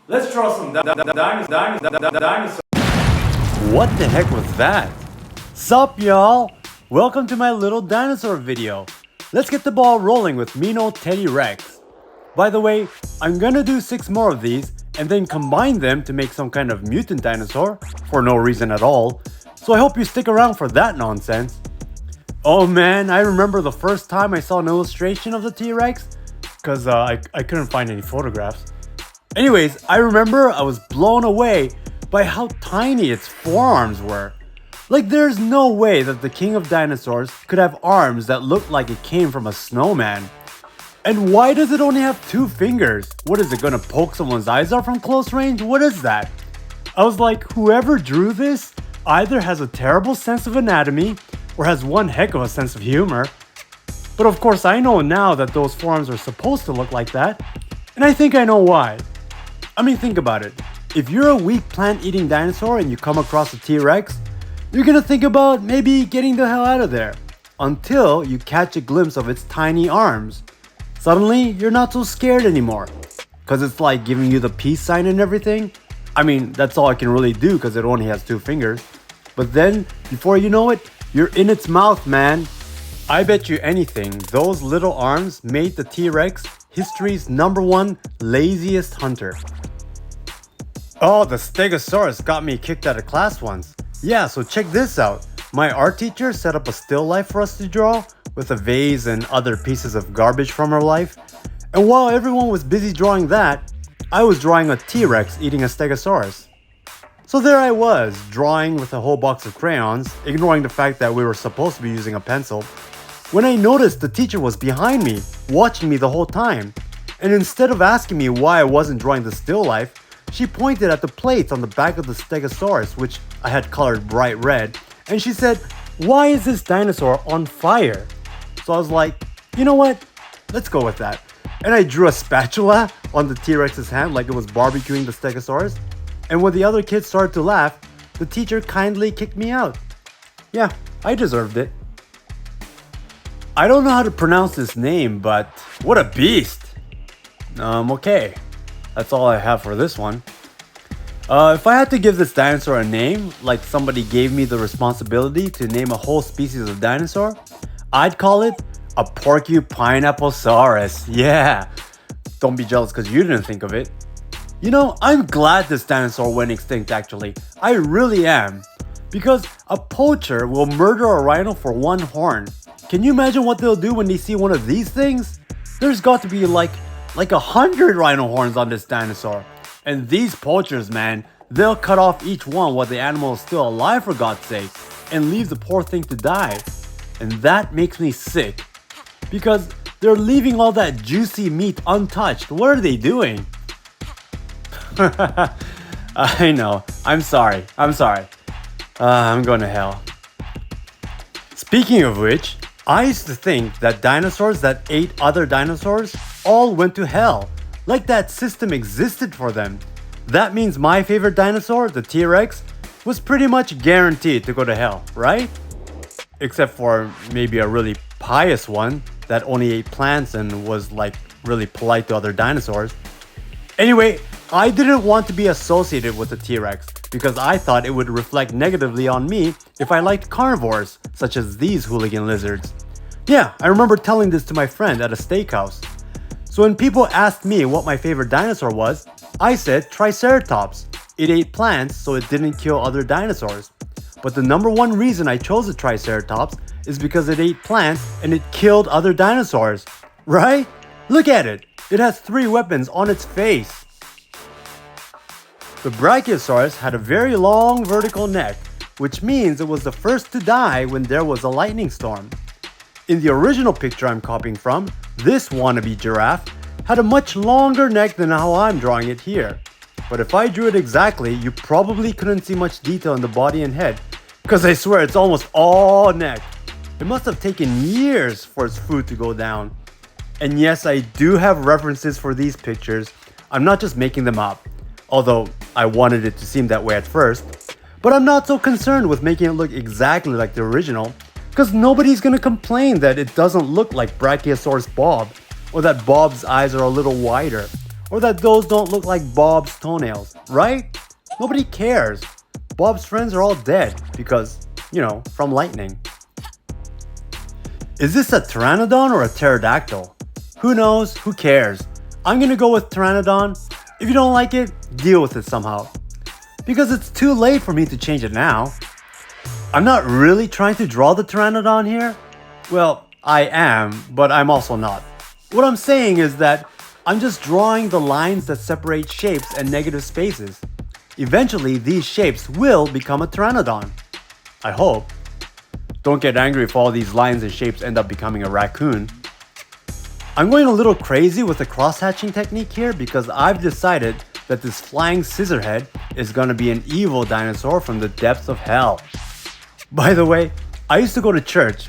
Let's draw some dinosaurs. What the heck was that? Sup y'all? Welcome to my little dinosaur video. Let's get the ball rolling with Mino Teddy Rex. By the way, I'm gonna do 6 more of these and then combine them to make some kind of mutant dinosaur for no reason at all. So I hope you stick around for that nonsense. Oh man, I remember the first time I saw an illustration of the T-Rex because I couldn't find any photographs. Anyways, I remember I was blown away by how tiny its forearms were. Like there's no way that the king of dinosaurs could have arms that looked like it came from a snowman. And why does it only have 2 fingers? What is it, gonna poke someone's eyes out from close range? What is that? I was like, whoever drew this either has a terrible sense of anatomy or has one heck of a sense of humor. But of course I know now that those forearms are supposed to look like that, and I think I know why. I mean, think about it. If you're a weak plant-eating dinosaur and you come across a T-Rex, you're gonna think about maybe getting the hell out of there until you catch a glimpse of its tiny arms. Suddenly, you're not so scared anymore because it's like giving you the peace sign and everything. I mean, that's all I can really do because it only has 2 fingers. But then, before you know it, you're in its mouth, man. I bet you anything, those little arms made the T-Rex history's #1 laziest hunter. Oh, the Stegosaurus got me kicked out of class once. Yeah, so check this out. My art teacher set up a still life for us to draw with a vase and other pieces of garbage from her life. And while everyone was busy drawing that, I was drawing a T-Rex eating a Stegosaurus. So there I was, drawing with a whole box of crayons, ignoring the fact that we were supposed to be using a pencil, when I noticed the teacher was behind me, watching me the whole time. And instead of asking me why I wasn't drawing the still life, she pointed at the plates on the back of the Stegosaurus, which I had colored bright red, and she said, "Why is this dinosaur on fire?" So I was like, you know what? Let's go with that. And I drew a spatula on the T-Rex's hand like it was barbecuing the Stegosaurus. And when the other kids started to laugh, the teacher kindly kicked me out. Yeah, I deserved it. I don't know how to pronounce this name, but what a beast. Okay. That's all I have for this one. If I had to give this dinosaur a name, like somebody gave me the responsibility to name a whole species of dinosaur, I'd call it a Porcupine-Apple-saurus. Yeah. Don't be jealous because you didn't think of it. You know, I'm glad this dinosaur went extinct actually. I really am. Because a poacher will murder a rhino for 1 horn. Can you imagine what they'll do when they see one of these things? There's got to be like 100 rhino horns on this dinosaur. And these poachers, man, they'll cut off each one while the animal is still alive for God's sake and leave the poor thing to die. And that makes me sick because they're leaving all that juicy meat untouched. What are they doing? I know. I'm sorry. I'm going to hell. Speaking of which, I used to think that dinosaurs that ate other dinosaurs all went to hell, like that system existed for them. That means my favorite dinosaur, the T-Rex, was pretty much guaranteed to go to hell, right? Except for maybe a really pious one that only ate plants and was like really polite to other dinosaurs. Anyway, I didn't want to be associated with the T-Rex because I thought it would reflect negatively on me if I liked carnivores, such as these hooligan lizards. Yeah, I remember telling this to my friend at a steakhouse. So when people asked me what my favorite dinosaur was, I said Triceratops. It ate plants, so it didn't kill other dinosaurs. But the #1 reason I chose the Triceratops is because it ate plants and it killed other dinosaurs. Right? Look at it. It has 3 weapons on its face. The Brachiosaurus had a very long vertical neck, which means it was the first to die when there was a lightning storm. In the original picture I'm copying from, this wannabe giraffe had a much longer neck than how I'm drawing it here. But if I drew it exactly, you probably couldn't see much detail in the body and head, because I swear it's almost all neck. It must have taken years for its food to go down. And yes, I do have references for these pictures. I'm not just making them up, although I wanted it to seem that way at first. But I'm not so concerned with making it look exactly like the original, because nobody's gonna complain that it doesn't look like Brachiosaurus Bob, or that Bob's eyes are a little wider, or that those don't look like Bob's toenails, right? Nobody cares. Bob's friends are all dead because, from lightning. Is this a Pteranodon or a pterodactyl? Who knows? Who cares? I'm gonna go with Pteranodon. If you don't like it, deal with it somehow. Because it's too late for me to change it now. I'm not really trying to draw the Pteranodon here. Well, I am, but I'm also not. What I'm saying is that I'm just drawing the lines that separate shapes and negative spaces. Eventually, these shapes will become a Pteranodon. I hope. Don't get angry if all these lines and shapes end up becoming a raccoon. I'm going a little crazy with the cross-hatching technique here because I've decided that this flying scissorhead is gonna be an evil dinosaur from the depths of hell. By the way, I used to go to church.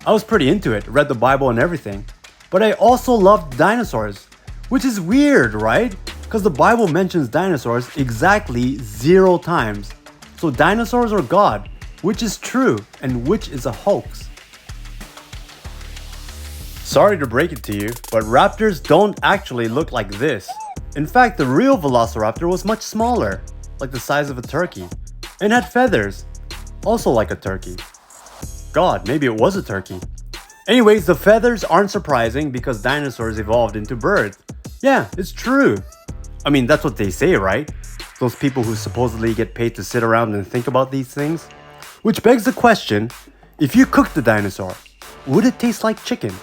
I was pretty into it, read the Bible and everything. But I also loved dinosaurs, which is weird, right? Because the Bible mentions dinosaurs exactly 0 times. So dinosaurs are God. Which is true and which is a hoax? Sorry to break it to you, but raptors don't actually look like this. In fact, the real Velociraptor was much smaller, like the size of a turkey, and had feathers, also like a turkey. God, maybe it was a turkey. Anyways, the feathers aren't surprising because dinosaurs evolved into birds. Yeah, it's true. I mean, that's what they say, right? Those people who supposedly get paid to sit around and think about these things. Which begs the question, if you cooked the dinosaur, would it taste like chicken?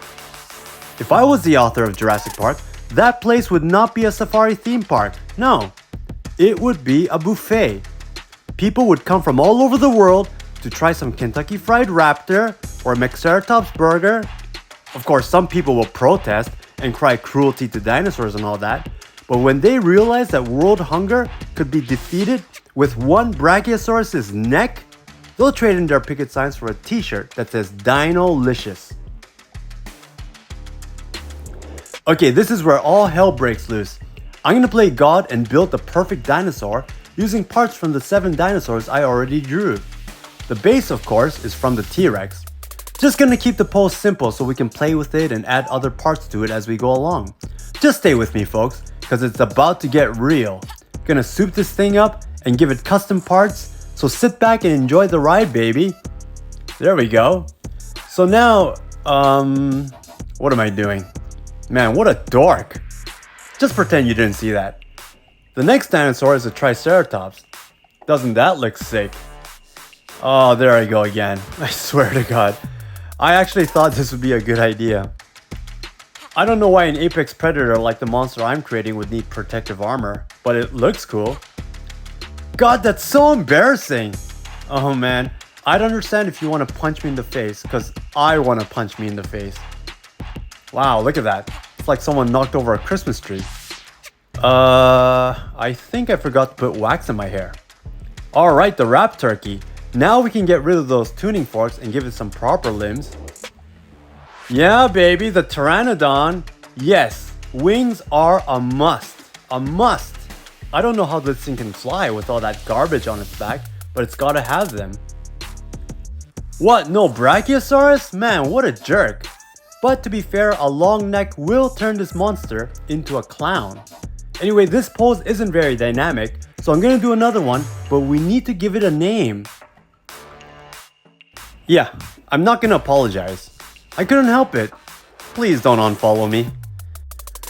If I was the author of Jurassic Park, that place would not be a safari theme park. No, it would be a buffet. People would come from all over the world to try some Kentucky Fried Raptor or a Triceratops burger. Of course, some people will protest and cry cruelty to dinosaurs and all that. But when they realize that world hunger could be defeated with one Brachiosaurus' neck, they'll trade in their picket signs for a t-shirt that says Dino-licious. Okay, this is where all hell breaks loose. I'm gonna play God and build the perfect dinosaur using parts from the 7 dinosaurs I already drew. The base, of course, is from the T-Rex. Just gonna keep the pose simple so we can play with it and add other parts to it as we go along. Just stay with me, folks, because it's about to get real. Gonna soup this thing up and give it custom parts. So sit back and enjoy the ride, baby. There we go. So now, what am I doing? Man, what a dork. Just pretend you didn't see that. The next dinosaur is a Triceratops. Doesn't that look sick? Oh, there I go again. I swear to God. I actually thought this would be a good idea. I don't know why an apex predator like the monster I'm creating would need protective armor, but it looks cool. God, that's so embarrassing. Oh man, I'd understand if you want to punch me in the face, because I want to punch me in the face. Wow, look at that. It's like someone knocked over a Christmas tree. I think I forgot to put wax in my hair. Alright, the wrap turkey. Now we can get rid of those tuning forks and give it some proper limbs. Yeah, baby, the Pteranodon. Yes, wings are a must. A must. I don't know how this thing can fly with all that garbage on its back, but it's gotta have them. What, no Brachiosaurus? Man, what a jerk. But to be fair, a long neck will turn this monster into a clown. Anyway, this pose isn't very dynamic, so I'm gonna do another one, but we need to give it a name. Yeah, I'm not gonna apologize. I couldn't help it. Please don't unfollow me.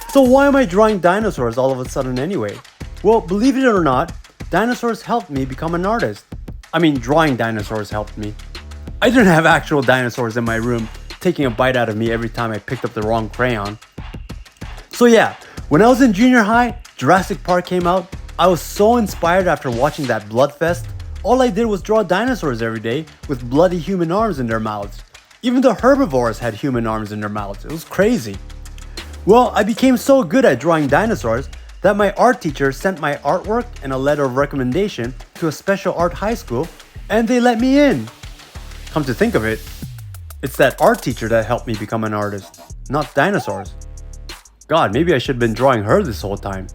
So why am I drawing dinosaurs all of a sudden anyway? Well, believe it or not, dinosaurs helped me become an artist. I mean, drawing dinosaurs helped me. I didn't have actual dinosaurs in my room taking a bite out of me every time I picked up the wrong crayon. So yeah, when I was in junior high, Jurassic Park came out. I was so inspired after watching that bloodfest. All I did was draw dinosaurs every day with bloody human arms in their mouths. Even the herbivores had human arms in their mouths. It was crazy. Well, I became so good at drawing dinosaurs that my art teacher sent my artwork and a letter of recommendation to a special art high school, and they let me in. Come to think of it, it's that art teacher that helped me become an artist, not dinosaurs. God, maybe I should have been drawing her this whole time.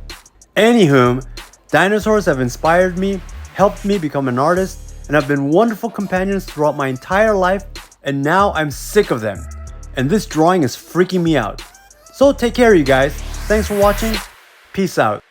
Anywho, dinosaurs have inspired me, helped me become an artist, and have been wonderful companions throughout my entire life, and now I'm sick of them. And this drawing is freaking me out. So take care, you guys. Thanks for watching. Peace out.